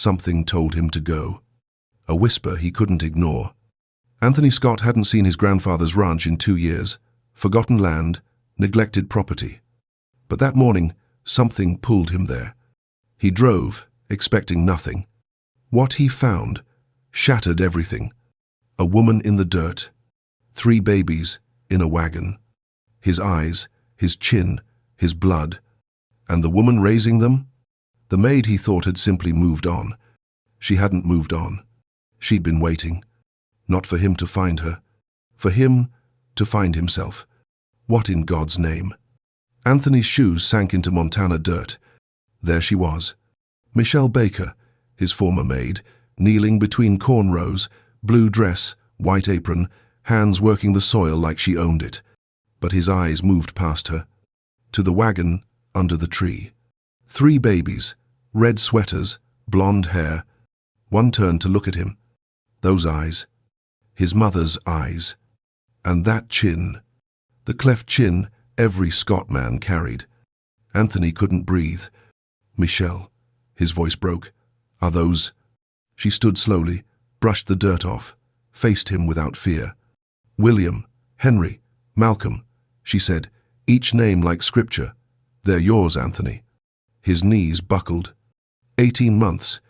Something told him to go. A whisper he couldn't ignore. Anthony Scott hadn't seen his grandfather's ranch in 2 years. Forgotten land, neglected property. But that morning, something pulled him there. He drove, expecting nothing. What he found shattered everything. A woman in the dirt. 3 babies in a wagon. His eyes, his chin, his blood. And the woman raising them? The maid he thought had simply moved on. She hadn't moved on. She'd been waiting. Not for him to find her. For him to find himself. What in God's name? Anthony's shoes sank into Montana dirt. There she was. Michelle Baker, his former maid, kneeling between corn rows, blue dress, white apron, hands working the soil like she owned it. But his eyes moved past her. To the wagon under the tree. 3 babies, red sweaters, blonde hair. One turned to look at him. Those eyes. His mother's eyes. And that chin. The cleft chin every Scott man carried. Anthony couldn't breathe. Michelle. His voice broke. Are those? She stood slowly, brushed the dirt off, faced him without fear. William, Henry, Malcolm, she said, each name like scripture. They're yours, Anthony. His knees buckled. 18 months.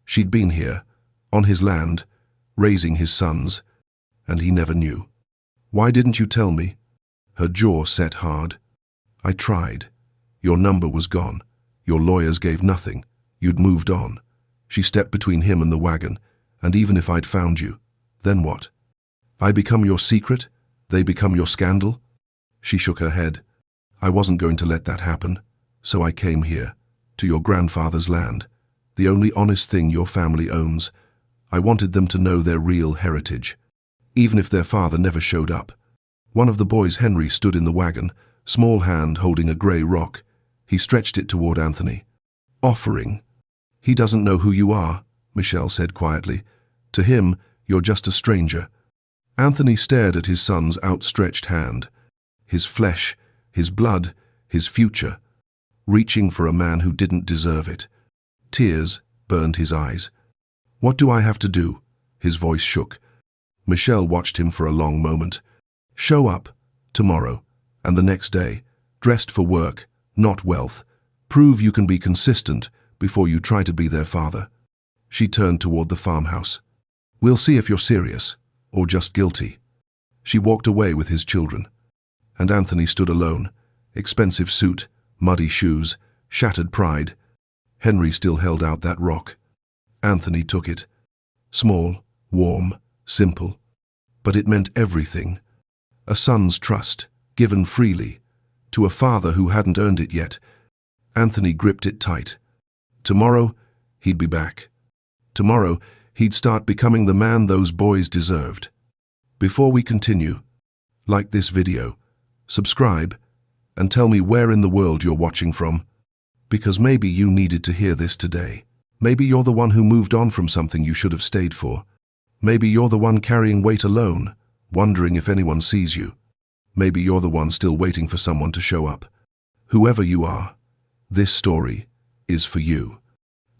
She'd been here, on his land, raising his sons, and he never knew. Why didn't you tell me? Her jaw set hard. I tried. Your number was gone. Your lawyers gave nothing. You'd moved on. She stepped between him and the wagon, and even if I'd found you, then what? I become your secret? They become your scandal? She shook her head. I wasn't going to let that happen, so I came here, to your grandfather's land, the only honest thing your family owns. I wanted them to know their real heritage, even if their father never showed up. One of the boys, Henry, stood in the wagon, small hand holding a grey rock. He stretched it toward Anthony. Offering. He doesn't know who you are, Michelle said quietly. To him, you're just a stranger. Anthony stared at his son's outstretched hand. His flesh, his blood, his future, reaching for a man who didn't deserve it. Tears burned his eyes. What do I have to do? His voice shook. Michelle watched him for a long moment. Show up, tomorrow, and the next day, dressed for work, not wealth. Prove you can be consistent before you try to be their father. She turned toward the farmhouse. We'll see if you're serious, or just guilty. She walked away with his children. And Anthony stood alone, expensive suit, muddy shoes, shattered pride. Henry still held out that rock. Anthony took it. Small, warm, simple. But it meant everything. A son's trust, given freely, to a father who hadn't earned it yet. Anthony gripped it tight. Tomorrow, he'd be back. Tomorrow, he'd start becoming the man those boys deserved. Before we continue, like this video, subscribe, and tell me where in the world you're watching from. Because maybe you needed to hear this today. Maybe you're the one who moved on from something you should have stayed for. Maybe you're the one carrying weight alone, wondering if anyone sees you. Maybe you're the one still waiting for someone to show up. Whoever you are, this story is for you.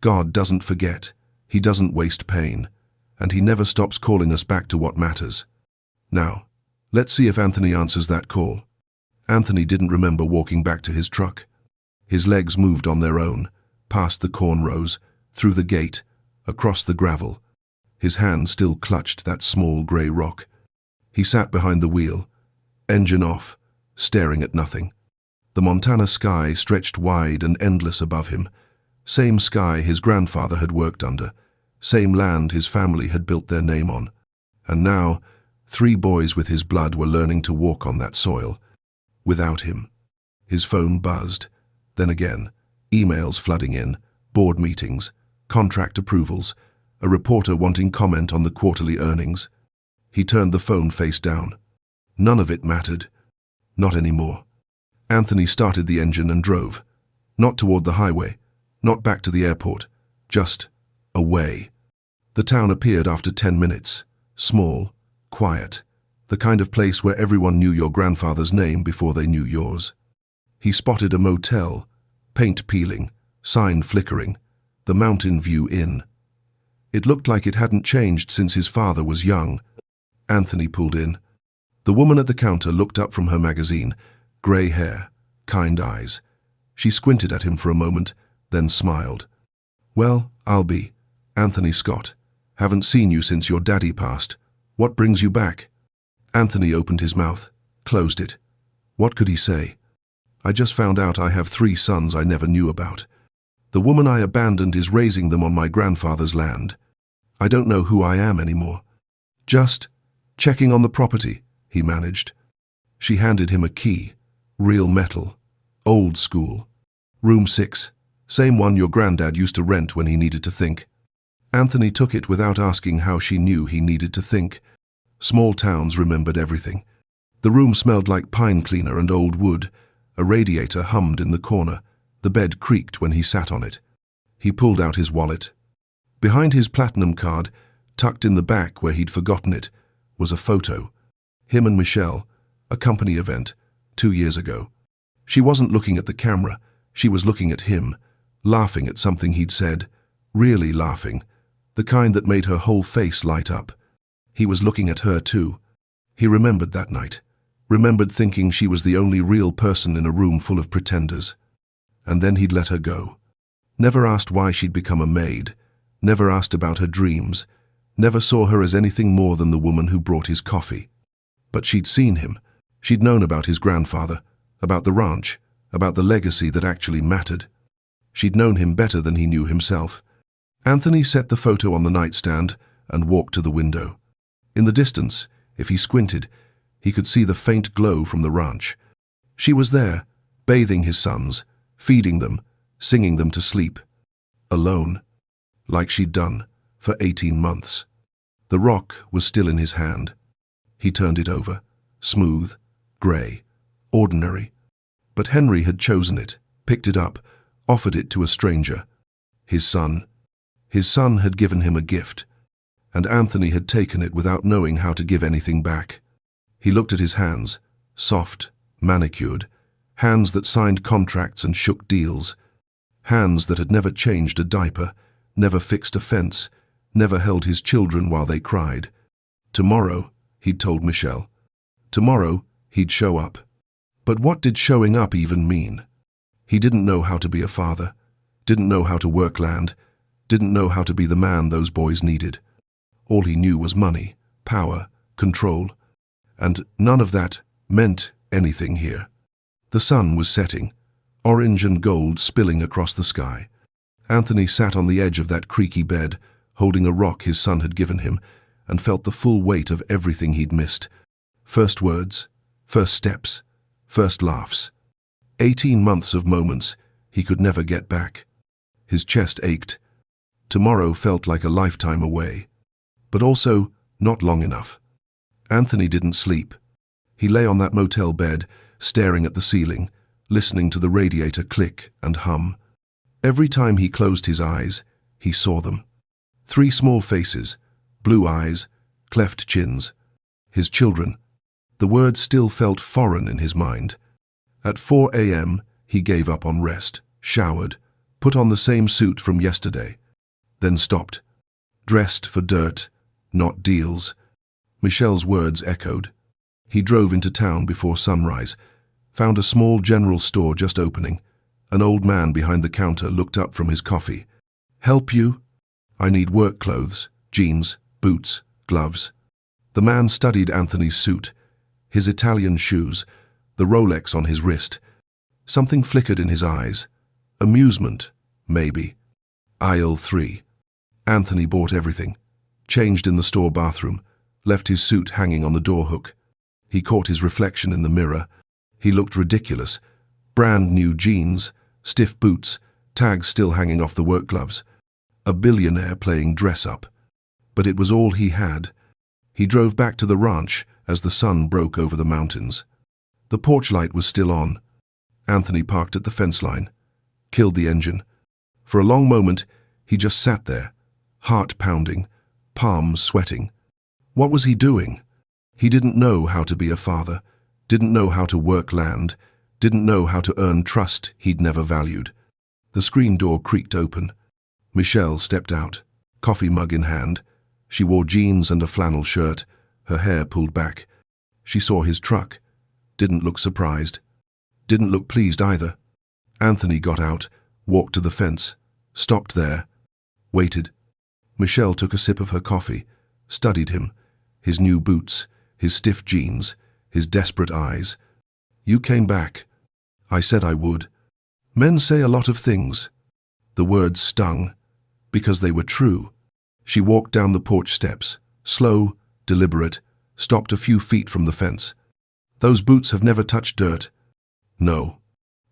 God doesn't forget, He doesn't waste pain, and He never stops calling us back to what matters. Now, let's see if Anthony answers that call. Anthony didn't remember walking back to his truck. His legs moved on their own, past the corn rows, through the gate, across the gravel. His hand still clutched that small grey rock. He sat behind the wheel, engine off, staring at nothing. The Montana sky stretched wide and endless above him. Same sky his grandfather had worked under, same land his family had built their name on. And now, 3 boys with his blood were learning to walk on that soil. Without him. His phone buzzed. Then again, emails flooding in, board meetings, contract approvals, a reporter wanting comment on the quarterly earnings. He turned the phone face down. None of it mattered. Not anymore. Anthony started the engine and drove. Not toward the highway, not back to the airport, just away. The town appeared after 10 minutes, small, quiet, the kind of place where everyone knew your grandfather's name before they knew yours. He spotted a motel, paint peeling, sign flickering, the Mountain View Inn, It looked like it hadn't changed since his father was young. Anthony pulled in. The woman at the counter looked up from her magazine, grey hair, kind eyes. She squinted at him for a moment, then smiled. "Well, I'll be. Anthony Scott. Haven't seen you since your daddy passed. What brings you back?" Anthony opened his mouth, closed it. What could he say? "I just found out I have 3 sons I never knew about. The woman I abandoned is raising them on my grandfather's land. I don't know who I am anymore. Just checking on the property," he managed. She handed him a key, real metal, old school. "Room 6, same one your granddad used to rent when he needed to think." Anthony took it without asking how she knew he needed to think. Small towns remembered everything. The room smelled like pine cleaner and old wood. A radiator hummed in the corner. The bed creaked when he sat on it. He pulled out his wallet. Behind his platinum card, tucked in the back where he'd forgotten it, was a photo. Him and Michelle, a company event, 2 years ago. She wasn't looking at the camera. She was looking at him, laughing at something he'd said, really laughing, the kind that made her whole face light up. He was looking at her too. He remembered that night, remembered thinking she was the only real person in a room full of pretenders. And then he'd let her go. Never asked why she'd become a maid, never asked about her dreams, never saw her as anything more than the woman who brought his coffee. But she'd seen him. She'd known about his grandfather, about the ranch, about the legacy that actually mattered. She'd known him better than he knew himself. Anthony set the photo on the nightstand and walked to the window. In the distance, if he squinted, he could see the faint glow from the ranch. She was there, bathing his sons, feeding them, singing them to sleep. Alone, like she'd done for 18 months. The rock was still in his hand. He turned it over, smooth, grey, ordinary. But Henry had chosen it, picked it up, offered it to a stranger. His son. His son had given him a gift, and Anthony had taken it without knowing how to give anything back. He looked at his hands, soft, manicured, hands that signed contracts and shook deals, hands that had never changed a diaper, never fixed a fence, never held his children while they cried. Tomorrow, he'd told Michelle. Tomorrow, he'd show up. But what did showing up even mean? He didn't know how to be a father, didn't know how to work land, didn't know how to be the man those boys needed. All he knew was money, power, control, and none of that meant anything here. The sun was setting, orange and gold spilling across the sky. Anthony sat on the edge of that creaky bed, holding a rock his son had given him, and felt the full weight of everything he'd missed. First words, first steps, first laughs. 18 months of moments he could never get back. His chest ached. Tomorrow felt like a lifetime away, but also not long enough. Anthony didn't sleep. He lay on that motel bed, staring at the ceiling, listening to the radiator click and hum. Every time he closed his eyes, he saw them. 3 small faces, blue eyes, cleft chins. His children. The words still felt foreign in his mind. At 4 a.m., he gave up on rest, showered, put on the same suit from yesterday, then stopped. Dressed for dirt, not deals. Michelle's words echoed. He drove into town before sunrise, found a small general store just opening. An old man behind the counter looked up from his coffee. "Help you?" "I need work clothes, jeans, boots, gloves." The man studied Anthony's suit, his Italian shoes, the Rolex on his wrist. Something flickered in his eyes. Amusement, maybe. Aisle 3. Anthony bought everything, changed in the store bathroom, left his suit hanging on the door hook. He caught his reflection in the mirror. He looked ridiculous. Brand new jeans, stiff boots, tags still hanging off the work gloves. A billionaire playing dress-up. But it was all he had. He drove back to the ranch as the sun broke over the mountains. The porch light was still on. Anthony parked at the fence line, killed the engine. For a long moment, he just sat there, heart pounding, palms sweating. What was he doing? He didn't know how to be a father, didn't know how to work land, didn't know how to earn trust he'd never valued. The screen door creaked open. Michelle stepped out. coffee mug in hand. She wore jeans and a flannel shirt, her hair pulled back. She saw his truck. Didn't look surprised. Didn't look pleased either. Anthony got out, walked to the fence, stopped there, waited. Michelle took a sip of her coffee, studied him, his new boots, his stiff jeans, his desperate eyes. "You came back. I said I would." Men say a lot of things. The words stung, because they were true. She walked down the porch steps, slow, deliberate, stopped a few feet from the fence. "Those boots have never touched dirt." "No."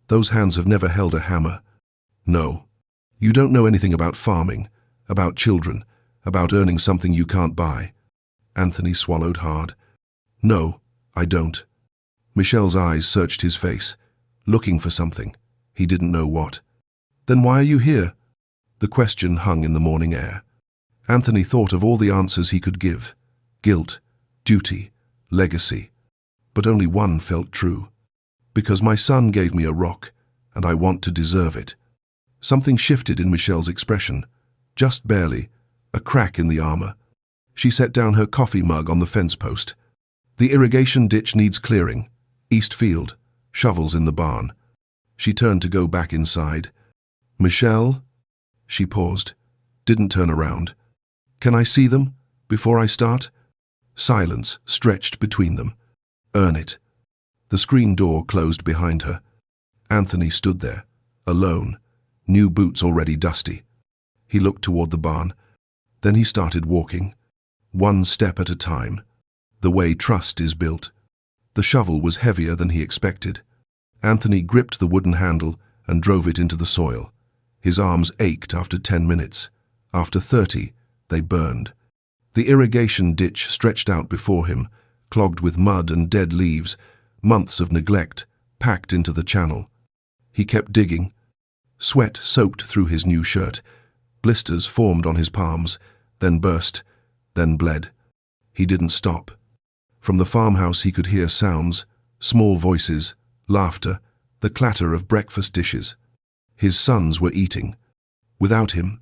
"Those hands have never held a hammer." "No." "You don't know anything about farming, about children, about earning something you can't buy." Anthony swallowed hard. "No, I don't." Michelle's eyes searched his face, looking for something. He didn't know what. "Then why are you here?" The question hung in the morning air. Anthony thought of all the answers he could give. Guilt, duty, legacy. But only one felt true. "Because my son gave me a rock, and I want to deserve it." Something shifted in Michelle's expression. Just barely, a crack in the armor. She set down her coffee mug on the fence post. "The irrigation ditch needs clearing. East field, shovels in the barn." She turned to go back inside. "Michelle?" She paused, didn't turn around. "Can I see them, before I start?" Silence stretched between them. "Earn it." The screen door closed behind her. Anthony stood there, alone, new boots already dusty. He looked toward the barn. Then he started walking, one step at a time, the way trust is built. The shovel was heavier than he expected. Anthony gripped the wooden handle and drove it into the soil. His arms ached after 10 minutes. After 30, they burned. The irrigation ditch stretched out before him, clogged with mud and dead leaves, months of neglect packed into the channel. He kept digging. Sweat soaked through his new shirt. Blisters formed on his palms, then burst, then bled. He didn't stop. From the farmhouse he could hear sounds, small voices, laughter, the clatter of breakfast dishes. His sons were eating. Without him,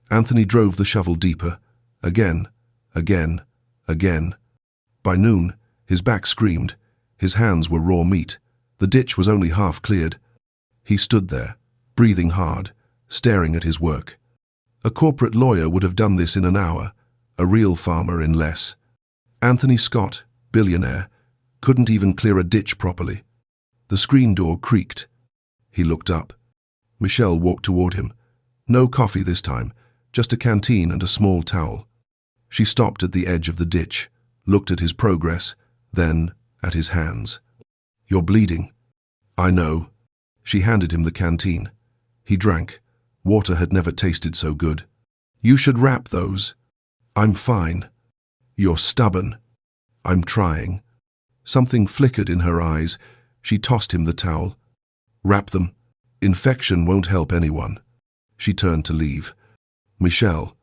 Anthony drove the shovel deeper, again, again, again. By noon, his back screamed. His hands were raw meat. The ditch was only half cleared. He stood there, breathing hard, staring at his work. A corporate lawyer would have done this in an hour, a real farmer in less. Anthony Scott, billionaire, couldn't even clear a ditch properly. The screen door creaked. He looked up. Michelle walked toward him. No coffee this time, just a canteen and a small towel. She stopped at the edge of the ditch, looked at his progress, then at his hands. "You're bleeding." "I know." She handed him the canteen. He drank. Water had never tasted so good. "You should wrap those." "I'm fine." "You're stubborn." "I'm trying." Something flickered in her eyes. She tossed him the towel. "Wrap them. Infection won't help anyone." She turned to leave. "Michelle."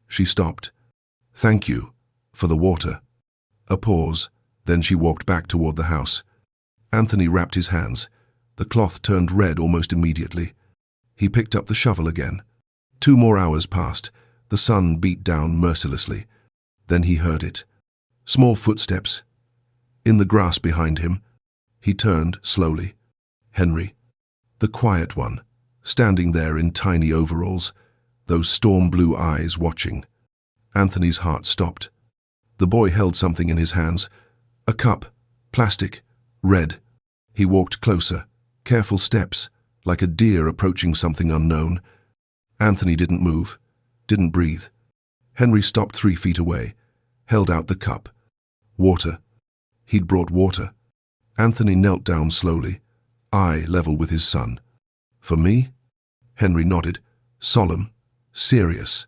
She stopped. "Thank you for the water." A pause, then she walked back toward the house. Anthony wrapped his hands. The cloth turned red almost immediately. He picked up the shovel again. 2 more hours passed. The sun beat down mercilessly. Then he heard it. Small footsteps. In the grass behind him. He turned slowly. Henry. The quiet one, standing there in tiny overalls, those storm-blue eyes watching. Anthony's heart stopped. The boy held something in his hands. A cup, plastic, red. He walked closer, careful steps, like a deer approaching something unknown. Anthony didn't move, didn't breathe. Henry stopped 3 feet away, held out the cup. Water. He'd brought water. Anthony knelt down slowly, eye level with his son. "For me?" Henry nodded, solemn, serious.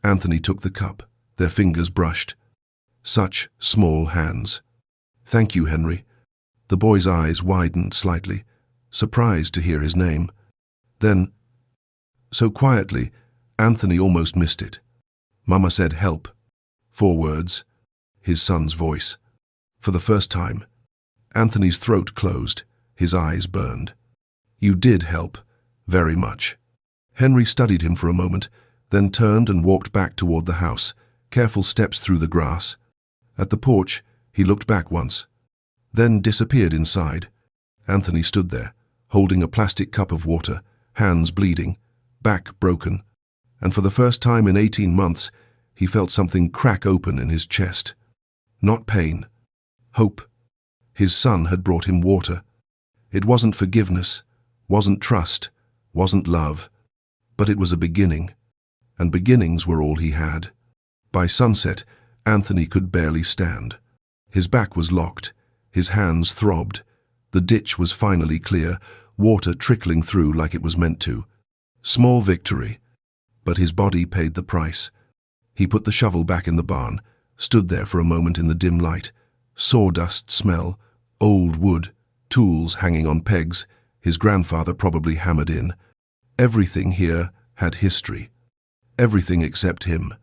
Anthony took the cup, their fingers brushed. Such small hands. "Thank you, Henry." The boy's eyes widened slightly, surprised to hear his name. Then, so quietly, Anthony almost missed it. "Mama said help." 4 words. His son's voice. For the first time, Anthony's throat closed, his eyes burned. "You did help, very much." Henry studied him for a moment, then turned and walked back toward the house, careful steps through the grass. At the porch, he looked back once, then disappeared inside. Anthony stood there, holding a plastic cup of water, hands bleeding, back broken, and for the first time in 18 months, he felt something crack open in his chest. Not pain, hope. His son had brought him water. It wasn't forgiveness, wasn't trust, wasn't love, but it was a beginning, and beginnings were all he had. By sunset, Anthony could barely stand. His back was locked, his hands throbbed. The ditch was finally clear, water trickling through like it was meant to. Small victory, but his body paid the price. He put the shovel back in the barn, stood there for a moment in the dim light. Sawdust smell, old wood, tools hanging on pegs, his grandfather probably hammered in. Everything here had history. Everything except him.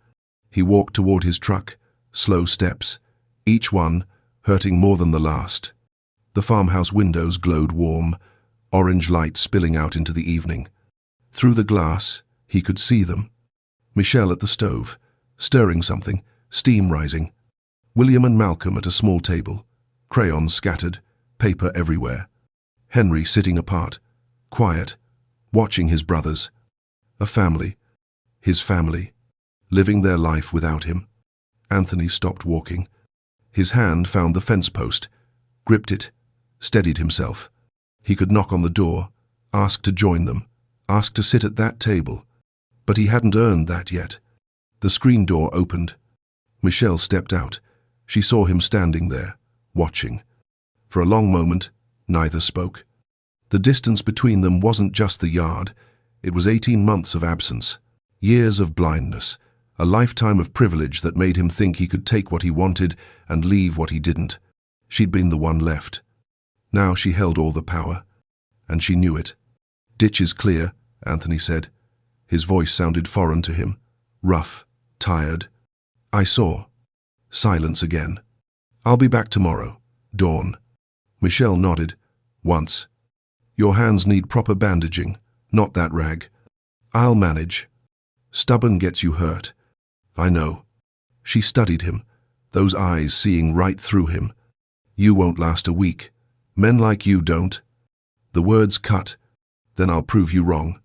He walked toward his truck, slow steps, each one hurting more than the last. The farmhouse windows glowed warm, orange light spilling out into the evening. Through the glass, he could see them. Michelle at the stove, stirring something, steam rising. William and Malcolm at a small table, crayons scattered, paper everywhere. Henry sitting apart, quiet, watching his brothers. A family, his family, living their life without him. Anthony stopped walking. His hand found the fence post, gripped it, steadied himself. He could knock on the door, ask to join them, ask to sit at that table. But he hadn't earned that yet. The screen door opened. Michelle stepped out. She saw him standing there, watching. For a long moment, neither spoke. The distance between them wasn't just the yard. It was 18 months of absence, years of blindness, a lifetime of privilege that made him think he could take what he wanted and leave what he didn't. She'd been the one left. Now she held all the power, and she knew it. "Ditch is clear," Anthony said. His voice sounded foreign to him, rough, tired. "I saw." Silence again. "I'll be back tomorrow. Dawn." Michelle nodded. "Once. Your hands need proper bandaging, not that rag." "I'll manage." "Stubborn gets you hurt." "I know." She studied him, those eyes seeing right through him. "You won't last a week. Men like you don't." The words cut. "Then I'll prove you wrong."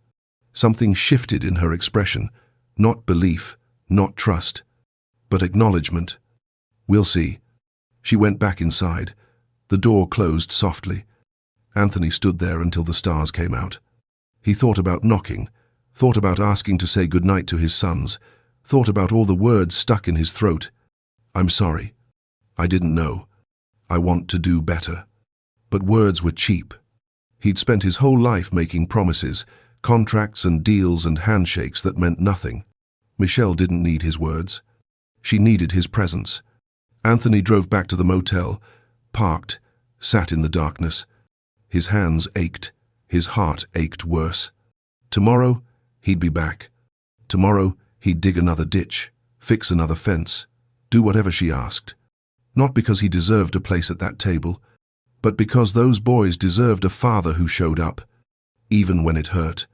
Something shifted in her expression, not belief, not trust, but acknowledgement. "We'll see." She went back inside. The door closed softly. Anthony stood there until the stars came out. He thought about knocking, thought about asking to say goodnight to his sons, thought about all the words stuck in his throat. "I'm sorry. I didn't know. I want to do better." But words were cheap. He'd spent his whole life making promises, contracts and deals and handshakes that meant nothing. Michelle didn't need his words. She needed his presence. Anthony drove back to the motel, parked, sat in the darkness. His hands ached. His heart ached worse. Tomorrow, he'd be back. Tomorrow, he'd dig another ditch, fix another fence, do whatever she asked. Not because he deserved a place at that table, but because those boys deserved a father who showed up, even when it hurt,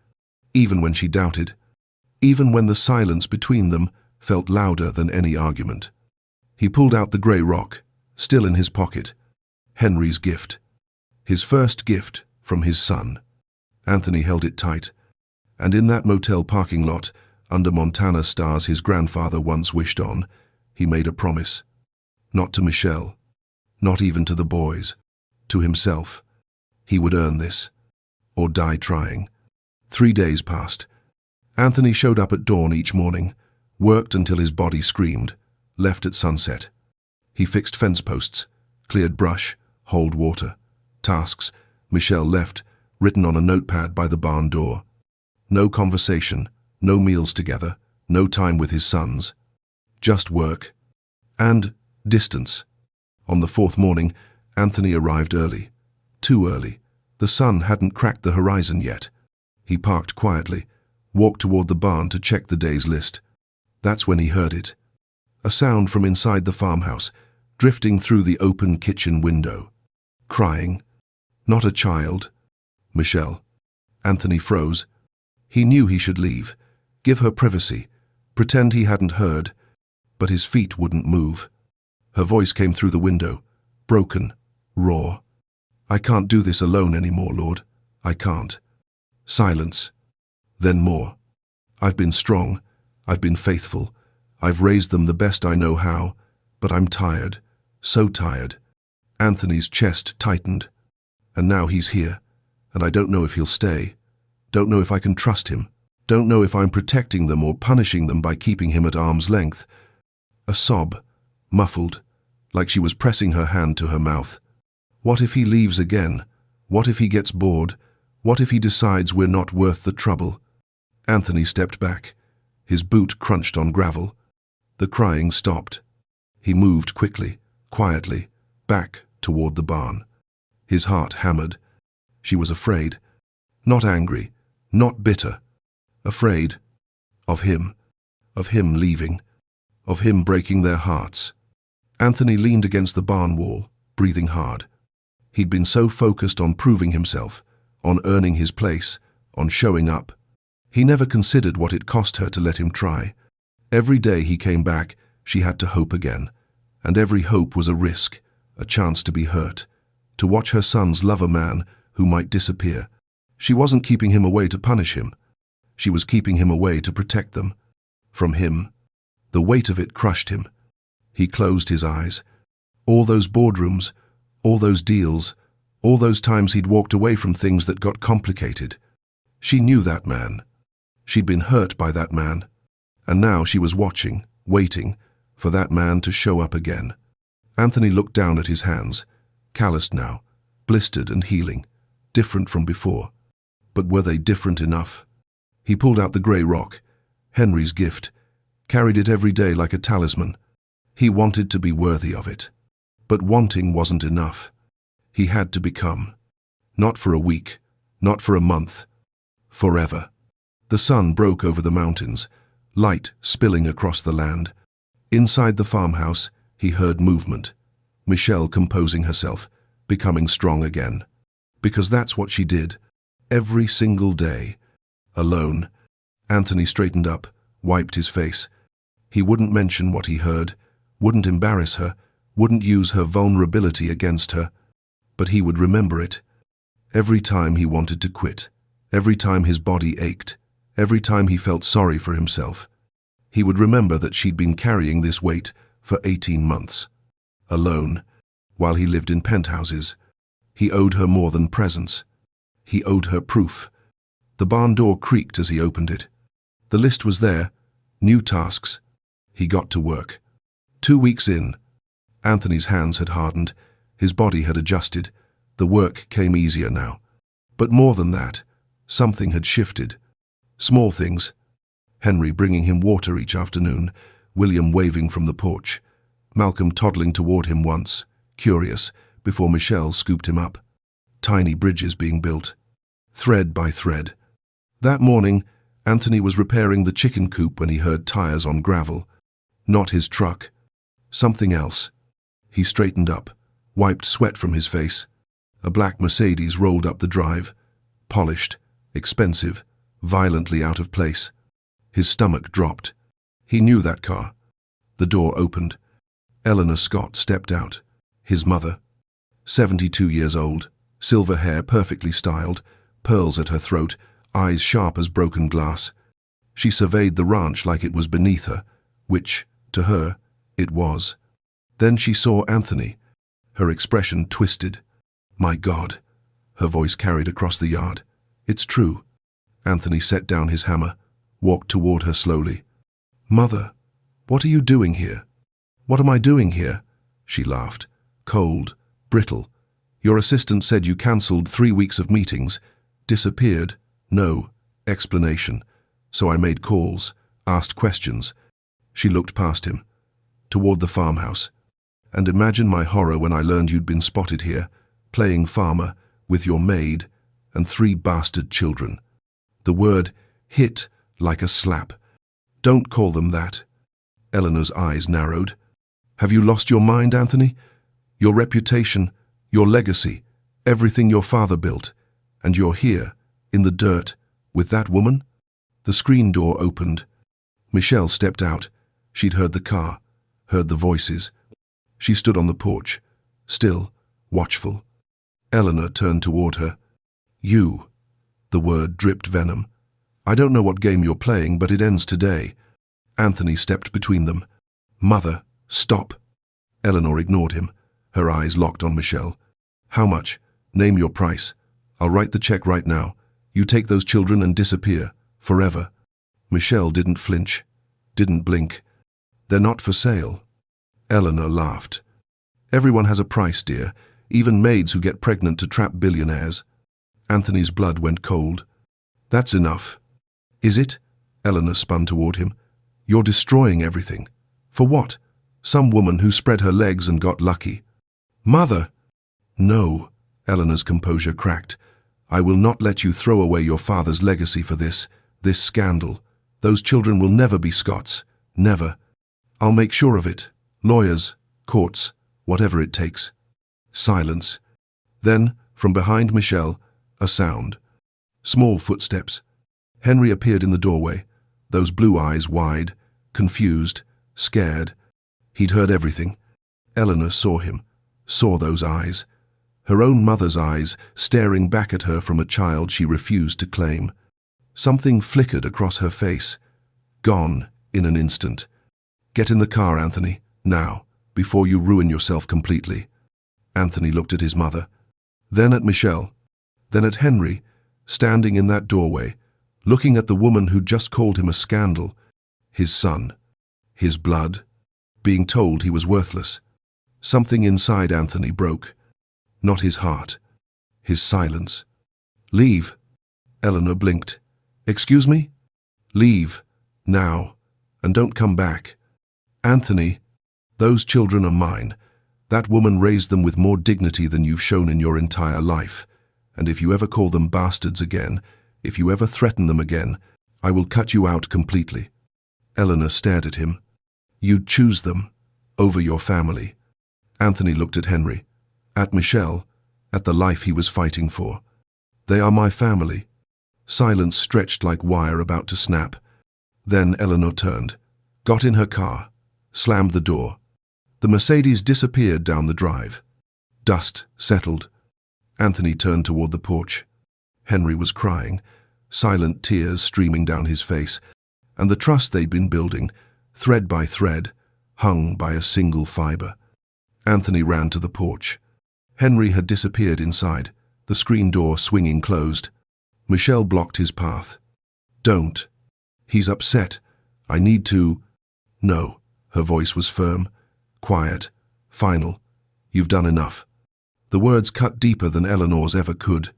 even when she doubted, even when the silence between them felt louder than any argument. He pulled out the grey rock, still in his pocket. Henry's gift. His first gift from his son. Anthony held it tight. And in that motel parking lot, under Montana stars his grandfather once wished on, he made a promise. Not to Michelle, not even to the boys, to himself. He would earn this, or die trying. 3 days passed. Anthony showed up at dawn each morning, worked until his body screamed, left at sunset. He fixed fence posts, cleared brush, hauled water. Tasks, Michelle left, written on a notepad by the barn door. No conversation, no meals together, no time with his sons. Just work. And distance. On the 4th morning, Anthony arrived early. Too early. The sun hadn't cracked the horizon yet. He parked quietly, walked toward the barn to check the day's list. That's when he heard it. A sound from inside the farmhouse, drifting through the open kitchen window. Crying. Not a child. Michelle. Anthony froze. He knew he should leave, give her privacy, Pretend he hadn't heard, but his feet wouldn't move. Her voice came through the window, broken, raw. "I can't do this alone anymore, Lord. I can't." Silence. Then more. "I've been strong. I've been faithful. I've raised them the best I know how, but I'm tired. So tired." Anthony's chest tightened. "And now he's here, and I don't know if he'll stay. Don't know if I can trust him. Don't know if I'm protecting them or punishing them by keeping him at arm's length." A sob, muffled, like she was pressing her hand to her mouth. What if he leaves again? What if he gets bored? What if he decides we're not worth the trouble? Anthony stepped back. His boot crunched on gravel. The crying stopped. He moved quickly, quietly, back toward the barn. His heart hammered. She was afraid. Not angry, not bitter. Afraid. Of him leaving. Of him breaking their hearts. Anthony leaned against the barn wall, breathing hard. He'd been so focused on proving himself, on earning his place, on showing up. He never considered what it cost her to let him try. Every day he came back, she had to hope again. And every hope was a risk, a chance to be hurt, to watch her sons love a man who might disappear. She wasn't keeping him away to punish him. She was keeping him away to protect them. From him. The weight of it crushed him. He closed his eyes. All those boardrooms, all those deals, all those times he'd walked away from things that got complicated. She knew that man. She'd been hurt by that man. And now she was watching, waiting, for that man to show up again. Anthony looked down at his hands, calloused now, blistered and healing, different from before. But were they different enough? He pulled out the grey rock, Henry's gift, carried it every day like a talisman. He wanted to be worthy of it. But wanting wasn't enough. He had to become. Not for a week, not for a month. Forever. The sun broke over the mountains, light spilling across the land. Inside the farmhouse, he heard movement. Michelle composing herself, becoming strong again. Because that's what she did. Every single day. Alone. Anthony straightened up, wiped his face. He wouldn't mention what he heard, wouldn't embarrass her, wouldn't use her vulnerability against her. But he would remember it. Every time he wanted to quit, every time his body ached, every time he felt sorry for himself. He would remember that she'd been carrying this weight for 18 months. Alone, while he lived in penthouses. He owed her more than presence. He owed her proof. The barn door creaked as he opened it. The list was there, new tasks. He got to work. 2 weeks in. Anthony's hands had hardened, his body had adjusted, the work came easier now. But more than that, something had shifted. Small things. Henry bringing him water each afternoon, William waving from the porch, Malcolm toddling toward him once, curious, before Michelle scooped him up. Tiny bridges being built. Thread by thread. That morning, Anthony was repairing the chicken coop when he heard tires on gravel. Not his truck. Something else. He straightened up, wiped sweat from his face. A black Mercedes rolled up the drive. Polished, expensive, violently out of place. His stomach dropped. He knew that car. The door opened. Eleanor Scott stepped out. His mother. 72 years old, silver hair perfectly styled, pearls at her throat, eyes sharp as broken glass. She surveyed the ranch like it was beneath her, which, to her, it was. Then she saw Anthony. Her expression twisted. "My God," her voice carried across the yard. "It's true." Anthony set down his hammer, walked toward her slowly. "Mother, what are you doing here?" "What am I doing here?" She laughed. Cold, brittle. "Your assistant said you cancelled 3 weeks of meetings. Disappeared. No explanation. So I made calls, asked questions." She looked past him, toward the farmhouse. "And imagine my horror when I learned you'd been spotted here, playing farmer, with your maid, and 3 bastard children." The word hit like a slap. "Don't call them that." Eleanor's eyes narrowed. "Have you lost your mind, Anthony? Your reputation, your legacy, everything your father built, and you're here, in the dirt, with that woman?" The screen door opened. Michelle stepped out. She'd heard the car, heard the voices. She stood on the porch, still, watchful. Eleanor turned toward her. "You." The word dripped venom. "I don't know what game you're playing, but it ends today." Anthony stepped between them. "Mother, stop." Eleanor ignored him, her eyes locked on Michelle. "How much? Name your price. I'll write the check right now. You take those children and disappear, forever." Michelle didn't flinch, didn't blink. "They're not for sale." Eleanor laughed. "Everyone has a price, dear, even maids who get pregnant to trap billionaires." Anthony's blood went cold. "That's enough." "Is it?" Eleanor spun toward him. "You're destroying everything. For what? Some woman who spread her legs and got lucky." "Mother!" "No," Eleanor's composure cracked. "I will not let you throw away your father's legacy for this scandal. Those children will never be Scots. Never. I'll make sure of it. Lawyers, courts, whatever it takes." Silence. Then, from behind Michelle, a sound. Small footsteps. Henry appeared in the doorway, those blue eyes wide, confused, scared. He'd heard everything. Eleanor saw him, saw those eyes. Her own mother's eyes staring back at her from a child she refused to claim. Something flickered across her face. Gone in an instant. "Get in the car, Anthony, now, before you ruin yourself completely." Anthony looked at his mother, then at Michelle, then at Henry, standing in that doorway, looking at the woman who'd just called him a scandal. His son. His blood. Being told he was worthless. Something inside Anthony broke. Not his heart. His silence. "Leave." Eleanor blinked. "Excuse me?" "Leave. Now. And don't come back." "Anthony, those children are mine. That woman raised them with more dignity than you've shown in your entire life. And if you ever call them bastards again, if you ever threaten them again, I will cut you out completely." Eleanor stared at him. "You'd choose them, over your family." Anthony looked at Henry, at Michelle, at the life he was fighting for. "They are my family." Silence stretched like wire about to snap. Then Eleanor turned, got in her car, slammed the door. The Mercedes disappeared down the drive. Dust settled. Anthony turned toward the porch. Henry was crying, silent tears streaming down his face, and the trust they'd been building, thread by thread, hung by a single fiber. Anthony ran to the porch. Henry had disappeared inside, the screen door swinging closed. Michelle blocked his path. "Don't. He's upset. I need to—" "No." Her voice was firm, quiet, final. "You've done enough." The words cut deeper than Eleanor's ever could.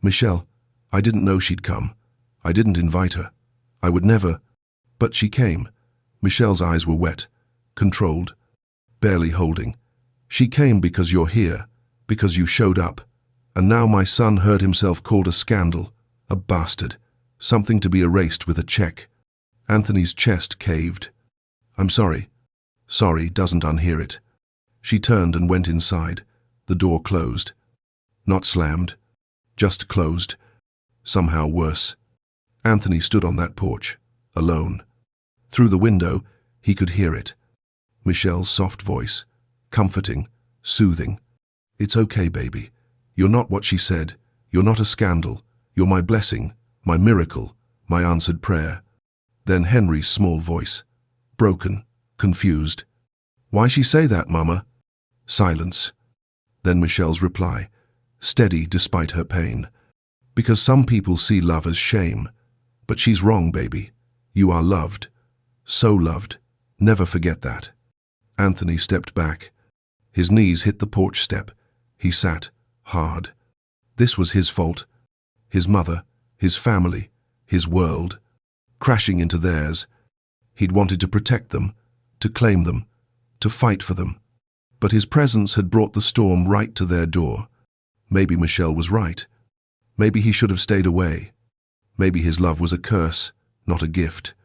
"Michelle, I didn't know she'd come. I didn't invite her. I would never—" But she came. Michelle's eyes were wet, controlled, barely holding. "She came because you're here, because you showed up. And now my son heard himself called a scandal, a bastard, something to be erased with a check." Anthony's chest caved. "I'm sorry." Sorry doesn't unhear it. She turned and went inside. The door closed. Not slammed, just closed. Somehow worse. Anthony stood on that porch, alone. Through the window, he could hear it. Michelle's soft voice, comforting, soothing. "It's okay, baby. You're not what she said. You're not a scandal. You're my blessing, my miracle, my answered prayer." Then Henry's small voice, broken, confused. "Why she say that, Mama?" Silence. Then Michelle's reply, steady despite her pain. "Because some people see love as shame. But she's wrong, baby. You are loved. So loved. Never forget that." Anthony stepped back. His knees hit the porch step. He sat, hard. This was his fault. His mother, his family, his world, crashing into theirs. He'd wanted to protect them, to claim them, to fight for them. But his presence had brought the storm right to their door. Maybe Michelle was right. Maybe he should have stayed away. Maybe his love was a curse, not a gift.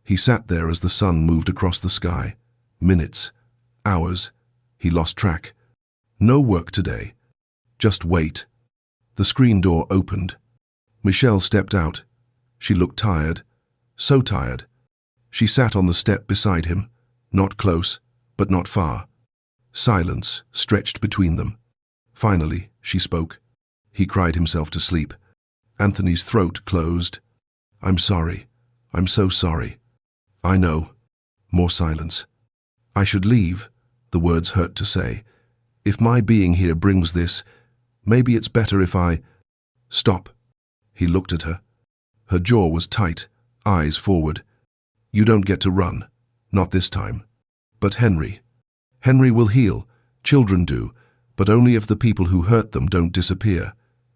He sat there as the sun moved across the sky. Minutes, hours. He lost track. No work today. Just wait. The screen door opened. Michelle stepped out. She looked tired. So tired. She sat on the step beside him, not close, but not far. Silence stretched between them. Finally, she spoke. He cried himself to sleep. Anthony's throat closed. "I'm sorry. I'm so sorry." "I know." More silence. "I should leave," the words hurt to say. "If my being here brings this, maybe it's better if I—" "Stop." He looked at her. Her jaw was tight, eyes forward. "You don't get to run. Not this time." "But Henry will heal. Children do, but only if the people who hurt them don't disappear."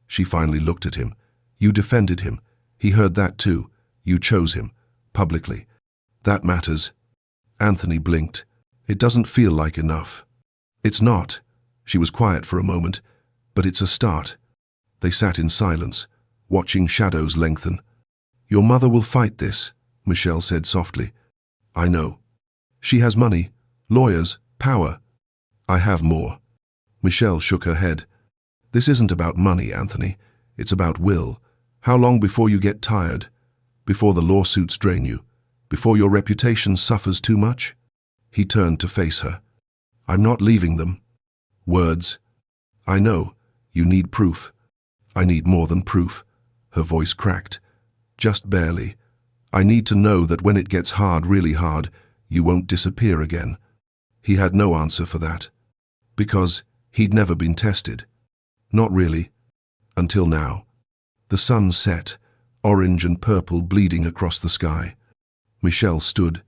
She finally looked at him. "You defended him. He heard that too. You chose him. Publicly. That matters." Anthony blinked. "It doesn't feel like enough." "It's not." She was quiet for a moment. "But it's a start." They sat in silence, watching shadows lengthen. "Your mother will fight this," Michelle said softly. "I know. She has money, lawyers, power." "I have more." Michelle shook her head. "This isn't about money, Anthony. It's about will. How long before you get tired? Before the lawsuits drain you? Before your reputation suffers too much?" He turned to face her. "I'm not leaving them." "Words." "I know. You need proof." "I need more than proof." Her voice cracked. "Just barely. I need to know that when it gets hard, really hard, you won't disappear again." He had no answer for that. Because he'd never been tested. Not really. Until now. The sun set, orange and purple bleeding across the sky. Michelle stood.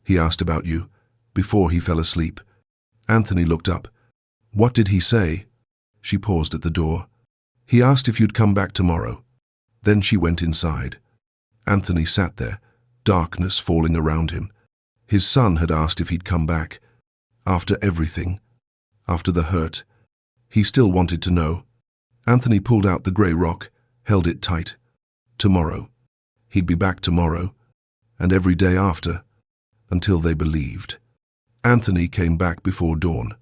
"He asked about you, before he fell asleep." Anthony looked up. "What did he say?" She paused at the door. "He asked if you'd come back tomorrow." Then she went inside. Anthony sat there, darkness falling around him. His son had asked if he'd come back. After everything. After the hurt. He still wanted to know. Anthony pulled out the grey rock, held it tight. Tomorrow. He'd be back tomorrow. And every day after. Until they believed. Anthony came back before dawn.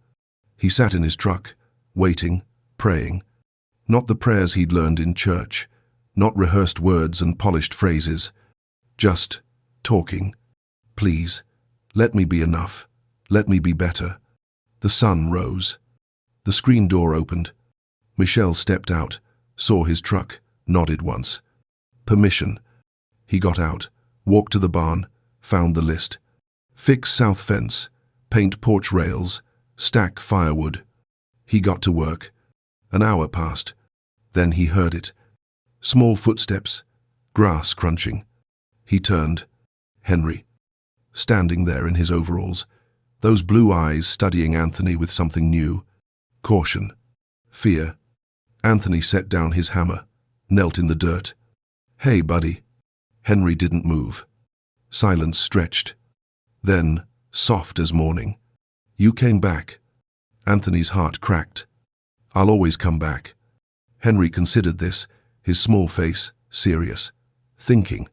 He sat in his truck, waiting, praying. Not the prayers he'd learned in church. Not rehearsed words and polished phrases. Just talking. "Please, let me be enough. Let me be better." The sun rose. The screen door opened. Michelle stepped out, saw his truck, nodded once. Permission. He got out, walked to the barn, found the list. Fix south fence, paint porch rails, stack firewood. He got to work. An hour passed. Then he heard it. Small footsteps, grass crunching. He turned. Henry. Standing there in his overalls, those blue eyes studying Anthony with something new. Caution. Fear. Anthony set down his hammer, knelt in the dirt. "Hey, buddy." Henry didn't move. Silence stretched. Then, soft as morning. "You came back." Anthony's heart cracked. "I'll always come back." Henry considered this, his small face serious, thinking.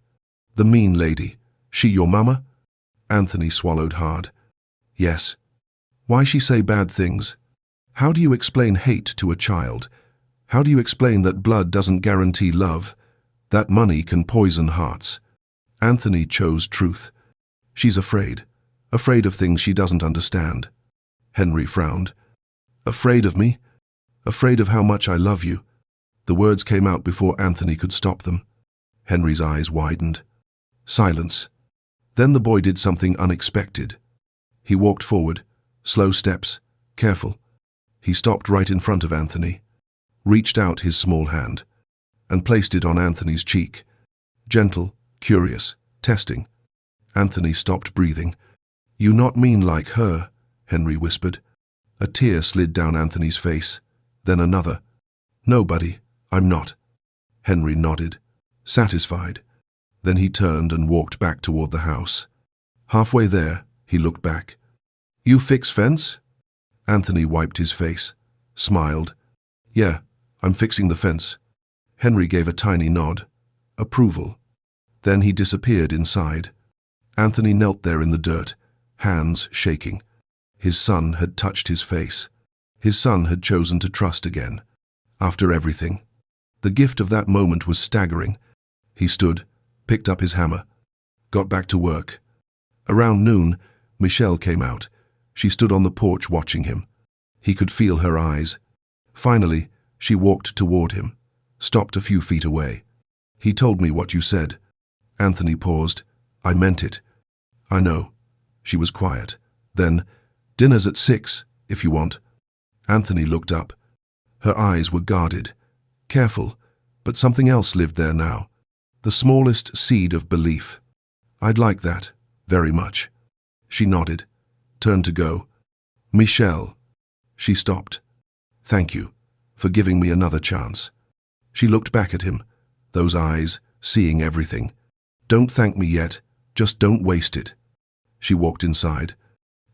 "The mean lady, she your mama?" Anthony swallowed hard. "Yes." "Why she say bad things? How do you explain hate to a child? How do you explain that blood doesn't guarantee love, that money can poison hearts?" Anthony chose truth. "She's afraid of things she doesn't understand." Henry frowned. "Afraid of me? Afraid of how much I love you?" The words came out before Anthony could stop them. Henry's eyes widened. Silence. Then the boy did something unexpected. He walked forward, slow steps, careful. He stopped right in front of Anthony, reached out his small hand, and placed it on Anthony's cheek. Gentle, curious, testing. Anthony stopped breathing. "You not mean like her," Henry whispered. A tear slid down Anthony's face, then another. "No, buddy, I'm not." Henry nodded, satisfied. Then he turned and walked back toward the house. Halfway there, he looked back. "You fix fence?" Anthony wiped his face, smiled. "Yeah, I'm fixing the fence." Henry gave a tiny nod. Approval. Then he disappeared inside. Anthony knelt there in the dirt, hands shaking. His son had touched his face. His son had chosen to trust again. After everything. The gift of that moment was staggering. He stood, picked up his hammer, got back to work. Around noon, Michelle came out. She stood on the porch watching him. He could feel her eyes. Finally, she walked toward him, stopped a few feet away. "He told me what you said." Anthony paused. "I meant it." "I know." She was quiet. Then, "Dinner's at 6, if you want." Anthony looked up. Her eyes were guarded, careful, but something else lived there now. The smallest seed of belief. "I'd like that, very much." She nodded, turned to go. "Michelle." She stopped. "Thank you for giving me another chance." She looked back at him, those eyes, seeing everything. "Don't thank me yet, just don't waste it." She walked inside.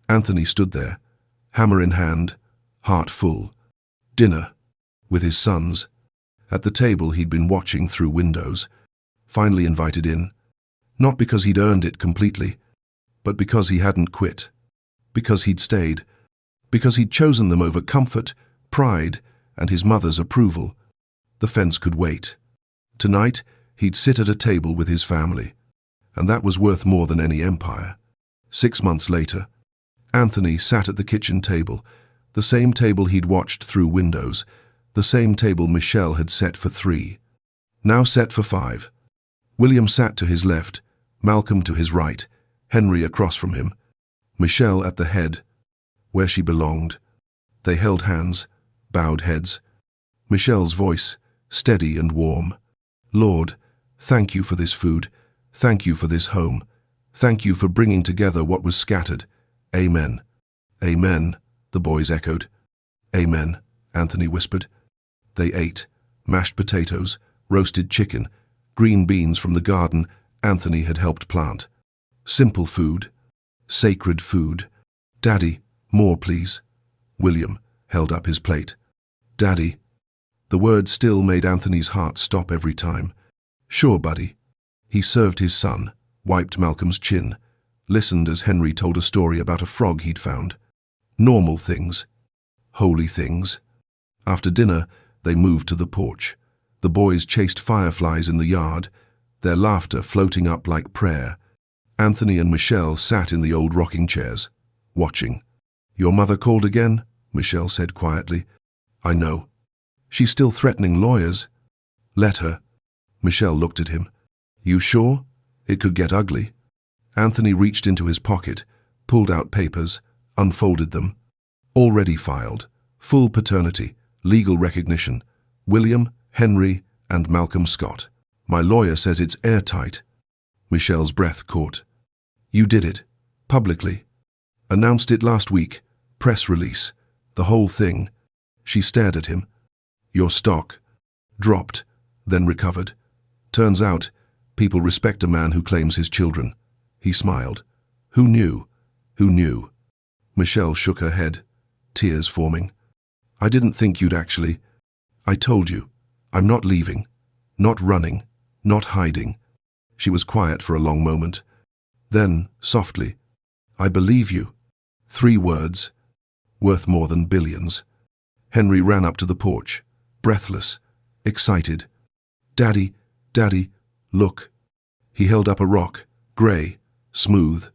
Anthony stood there, hammer in hand, heart full. Dinner, with his sons. At the table he'd been watching through windows. Finally invited in. Not because he'd earned it completely, but because he hadn't quit. Because he'd stayed. Because he'd chosen them over comfort, pride, and his mother's approval. The fence could wait. Tonight, he'd sit at a table with his family. And that was worth more than any empire. 6 months later, Anthony sat at the kitchen table, the same table he'd watched through windows, the same table Michelle had set for 3. Now set for 5. William sat to his left, Malcolm to his right, Henry across from him, Michelle at the head, where she belonged. They held hands, bowed heads. Michelle's voice, steady and warm. "Lord, thank you for this food. Thank you for this home. Thank you for bringing together what was scattered. Amen." "Amen," the boys echoed. "Amen," Anthony whispered. They ate mashed potatoes, roasted chicken, green beans from the garden Anthony had helped plant. Simple food, sacred food. "Daddy, more please." William held up his plate. "Daddy." The word still made Anthony's heart stop every time. "Sure, buddy." He served his son, wiped Malcolm's chin, listened as Henry told a story about a frog he'd found. Normal things. Holy things. After dinner, they moved to the porch. The boys chased fireflies in the yard, their laughter floating up like prayer. Anthony and Michelle sat in the old rocking chairs, watching. "Your mother called again?" Michelle said quietly. "I know. She's still threatening lawyers." "Let her." Michelle looked at him. "You sure? It could get ugly." Anthony reached into his pocket, pulled out papers, unfolded them. Already filed. Full paternity, legal recognition. William, Henry, and Malcolm Scott. "My lawyer says it's airtight." Michelle's breath caught. "You did it. Publicly. Announced it last week. Press release. The whole thing." She stared at him. "Your stock." Dropped, then recovered. "Turns out, people respect a man who claims his children." He smiled. "Who knew? Who knew?" Michelle shook her head, tears forming. "I didn't think you'd actually. I told you. I'm not leaving. Not running. Not hiding." She was quiet for a long moment. Then, softly, "I believe you." 3 words, worth more than billions. Henry ran up to the porch, breathless, excited. "Daddy, Daddy, look." He held up a rock, grey, smooth,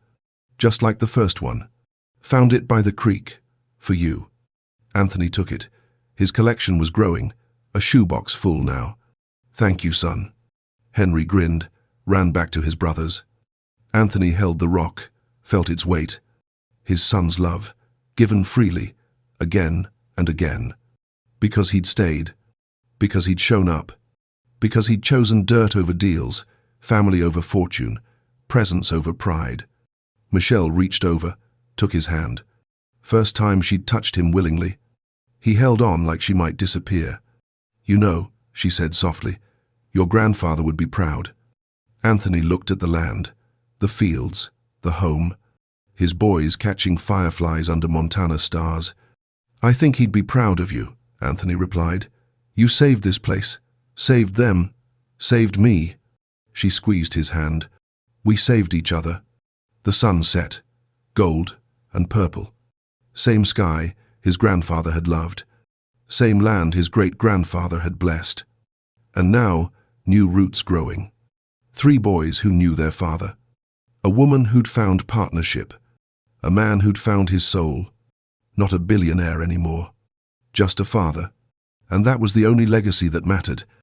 just like the first one. "Found it by the creek, for you." Anthony took it. His collection was growing, a shoebox full now. "Thank you, son." Henry grinned, ran back to his brothers. Anthony held the rock, felt its weight. His son's love, given freely, again and again. Because he'd stayed. Because he'd shown up. Because he'd chosen dirt over deals, family over fortune, presence over pride. Michelle reached over, took his hand. First time she'd touched him willingly. He held on like she might disappear. "You know," she said softly, "your grandfather would be proud." Anthony looked at the land, the fields, the home, his boys catching fireflies under Montana stars. "I think he'd be proud of you," Anthony replied. "You saved this place, saved them, saved me." She squeezed his hand. "We saved each other." The sun set, gold and purple. Same sky his grandfather had loved. Same land his great-grandfather had blessed. And now, new roots growing. 3 boys who knew their father. A woman who'd found partnership. A man who'd found his soul. Not a billionaire anymore. Just a father. And that was the only legacy that mattered.